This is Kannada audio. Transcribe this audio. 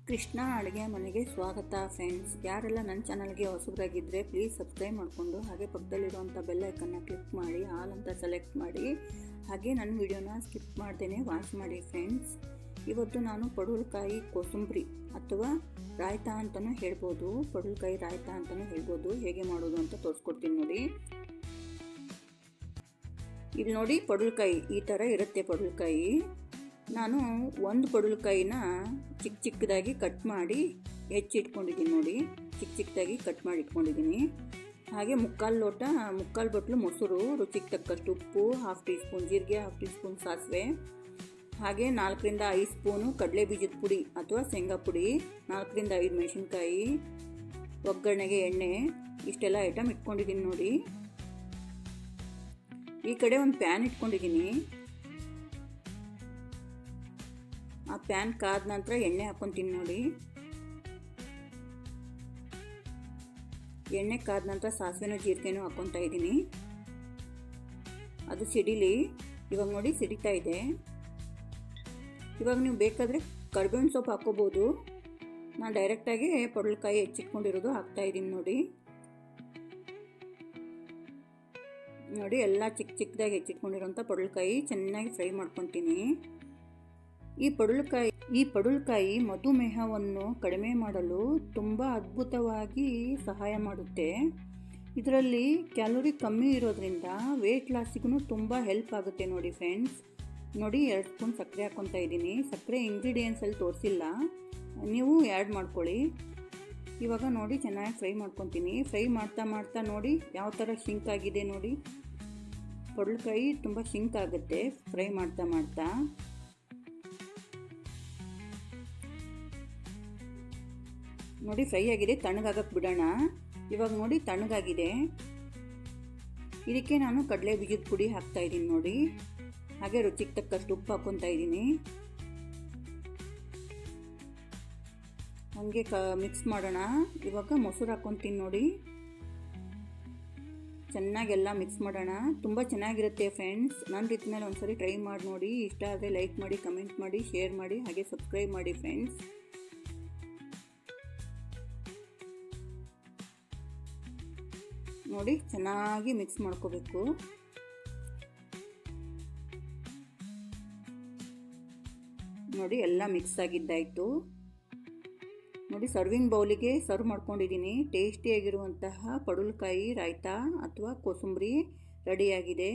ಕೃಷ್ಣ ಅಡುಗೆ ಮನೆಗೆ ಸ್ವಾಗತ ಫ್ರೆಂಡ್ಸ್. ಯಾರೆಲ್ಲ ನನ್ನ ಚಾನಲ್ಗೆ ಹೊಸಬರಾಗಿದ್ದರೆ ಪ್ಲೀಸ್ ಸಬ್ಸ್ಕ್ರೈಬ್ ಮಾಡಿಕೊಂಡು ಹಾಗೆ ಪಕ್ಕದಲ್ಲಿರುವಂಥ ಬೆಲ್ ಐಕನ್ನ ಕ್ಲಿಕ್ ಮಾಡಿ ಆಲ್ ಅಂತ ಸೆಲೆಕ್ಟ್ ಮಾಡಿ ಹಾಗೆ ನನ್ನ ವಿಡಿಯೋನ ಸ್ಕಿಪ್ ಮಾಡ್ದೇ ವಾಚ್ ಮಾಡಿ ಫ್ರೆಂಡ್ಸ್. ಇವತ್ತು ನಾನು ಪಡವಲಕಾಯಿ ಕೋಸಂಬರಿ ಅಥವಾ ರಾಯ್ತ ಅಂತಲೂ ಹೇಳ್ಬೋದು, ಪಡವಲಕಾಯಿ ರಾಯ್ತ ಅಂತಲೂ ಹೇಳ್ಬೋದು, ಹೇಗೆ ಮಾಡೋದು ಅಂತ ತೋರಿಸ್ಕೊಡ್ತೀನಿ ನೋಡಿ. ಇಲ್ಲಿ ನೋಡಿ, ಪಡವಲಕಾಯಿ ಈ ಥರ ಇರುತ್ತೆ. ಪಡವಲಕಾಯಿ ನಾನು ಒಂದು ಪಡವಲಕಾಯಿನ ಚಿಕ್ಕ ಚಿಕ್ಕದಾಗಿ ಕಟ್ ಮಾಡಿ ಹೆಚ್ಚಿಟ್ಕೊಂಡಿದ್ದೀನಿ ನೋಡಿ. ಚಿಕ್ಕ ಚಿಕ್ಕದಾಗಿ ಕಟ್ ಮಾಡಿ ಇಟ್ಕೊಂಡಿದ್ದೀನಿ. ಹಾಗೆ ಮುಕ್ಕಾಲು ಬಟ್ಲು ಮೊಸರು, ರುಚಿಗೆ ತಕ್ಕಷ್ಟು ಉಪ್ಪು, 1/2 ಟೀ ಸ್ಪೂನ್ ಜೀರಿಗೆ, 1/2 ಟೀ ಸ್ಪೂನ್ ಸಾಸಿವೆ, ಹಾಗೆ 4ರಿಂದ 5 ಸ್ಪೂನು ಕಡಲೆ ಬೀಜದ ಪುಡಿ ಅಥವಾ ಶೇಂಗಾ ಪುಡಿ, 4ರಿಂದ 5 ಮೆಣಸಿನ್ಕಾಯಿ, ಒಗ್ಗರಣೆಗೆ ಎಣ್ಣೆ, ಇಷ್ಟೆಲ್ಲ ಐಟಮ್ ಇಟ್ಕೊಂಡಿದ್ದೀನಿ ನೋಡಿ. ಈ ಕಡೆ ಒಂದು ಪ್ಯಾನ್ ಇಟ್ಕೊಂಡಿದ್ದೀನಿ. ಆ ಪ್ಯಾನ್ ಕಾದ ನಂತರ ಎಣ್ಣೆ ಹಾಕ್ಕೊತೀನಿ ನೋಡಿ. ಎಣ್ಣೆ ಕಾದ ನಂತರ ಸಾಸಿವೆನೂ ಜೀರಿಗೆನೂ ಹಾಕ್ಕೊತಾ ಇದ್ದೀನಿ. ಅದು ಸಿಡಿಲಿ. ಇವಾಗ ನೋಡಿ ಸಿಡಿತಾ ಇದೆ. ಇವಾಗ ನೀವು ಬೇಕಾದರೆ ಕರಿಬೇವಿನ ಸೊಪ್ಪು ಹಾಕ್ಕೋಬೋದು. ನಾನು ಡೈರೆಕ್ಟಾಗಿ ಪಡವಲಕಾಯಿ ಹೆಚ್ಚಿಟ್ಕೊಂಡಿರೋದು ಹಾಕ್ತಾಯಿದ್ದೀನಿ ನೋಡಿ. ನೋಡಿ, ಎಲ್ಲ ಚಿಕ್ಕ ಚಿಕ್ಕದಾಗಿ ಹೆಚ್ಚಿಟ್ಕೊಂಡಿರೋಂಥ ಪಡವಲಕಾಯಿ ಚೆನ್ನಾಗಿ ಫ್ರೈ ಮಾಡ್ಕೊತೀನಿ. ಈ ಪಡವಲಕಾಯಿ ಮಧುಮೇಹವನ್ನು ಕಡಿಮೆ ಮಾಡಲು ತುಂಬ ಅದ್ಭುತವಾಗಿ ಸಹಾಯ ಮಾಡುತ್ತೆ. ಇದರಲ್ಲಿ ಕ್ಯಾಲೋರಿ ಕಮ್ಮಿ ಇರೋದ್ರಿಂದ ವೆಯ್ಟ್ ಲಾಸಿಗೂ ತುಂಬ ಹೆಲ್ಪ್ ಆಗುತ್ತೆ ನೋಡಿ ಫ್ರೆಂಡ್ಸ್. ನೋಡಿ, 2 ಸ್ಪೂನ್ ಸಕ್ಕರೆ ಹಾಕ್ಕೊತಾ ಇದ್ದೀನಿ. ಸಕ್ಕರೆ ಇಂಗ್ರೀಡಿಯೆಂಟ್ಸಲ್ಲಿ ತೋರಿಸಿಲ್ಲ, ನೀವು ಆ್ಯಡ್ ಮಾಡ್ಕೊಳ್ಳಿ. ಇವಾಗ ನೋಡಿ ಚೆನ್ನಾಗಿ ಫ್ರೈ ಮಾಡ್ಕೊತೀನಿ. ಫ್ರೈ ಮಾಡ್ತಾ ನೋಡಿ ಯಾವ ಥರ ಶಿಂಕ್ ಆಗಿದೆ ನೋಡಿ. ಪಡವಲಕಾಯಿ ತುಂಬ ಶಿಂಕ್ ಆಗುತ್ತೆ ಫ್ರೈ ಮಾಡ್ತಾ. ನೋಡಿ, ಫ್ರೈ ಆಗಿದೆ. ತಣ್ಣಗಾಗಕ್ಕೆ ಬಿಡೋಣ. ಇವಾಗ ನೋಡಿ ತಣ್ಣಗಾಗಿದೆ. ಇದಕ್ಕೆ ನಾನು ಕಡಲೆ ಬೀಜದ ಪುಡಿ ಹಾಕ್ತಾ ಇದ್ದೀನಿ ನೋಡಿ. ಹಾಗೆ ರುಚಿಗೆ ತಕ್ಕಷ್ಟು ಉಪ್ಪು ಹಾಕ್ಕೊತಾ ಇದ್ದೀನಿ. ಹಾಗೆ ಮಿಕ್ಸ್ ಮಾಡೋಣ. ಇವಾಗ ಮೊಸರು ಹಾಕ್ಕೊತೀನಿ ನೋಡಿ. ಚೆನ್ನಾಗೆಲ್ಲ ಮಿಕ್ಸ್ ಮಾಡೋಣ. ತುಂಬ ಚೆನ್ನಾಗಿರುತ್ತೆ ಫ್ರೆಂಡ್ಸ್. ನನ್ನ ರೀತಿಯಲ್ಲಿ ಒಂದ್ಸರಿ ಟ್ರೈ ಮಾಡಿ ನೋಡಿ. ಇಷ್ಟ ಆದರೆ ಲೈಕ್ ಮಾಡಿ, ಕಮೆಂಟ್ ಮಾಡಿ, ಶೇರ್ ಮಾಡಿ, ಹಾಗೆ ಸಬ್ಸ್ಕ್ರೈಬ್ ಮಾಡಿ ಫ್ರೆಂಡ್ಸ್. ನೋಡಿ, ಚೆನ್ನಾಗಿ ಮಿಕ್ಸ್ ಮಾಡ್ಕೋಬೇಕು. ನೋಡಿ, ಎಲ್ಲ ಮಿಕ್ಸ್ ಆಗಿದ್ದಾಯಿತು ನೋಡಿ. ಸರ್ವಿಂಗ್ ಬೌಲಿಗೆ ಸರ್ವ್ ಮಾಡ್ಕೊಂಡಿದ್ದೀನಿ. ಟೇಸ್ಟಿಯಾಗಿರುವಂತಹ ಪಡವಲಕಾಯಿ ರಾಯ್ತ ಅಥವಾ ಕೋಸಂಬರಿ ರೆಡಿಯಾಗಿದೆ.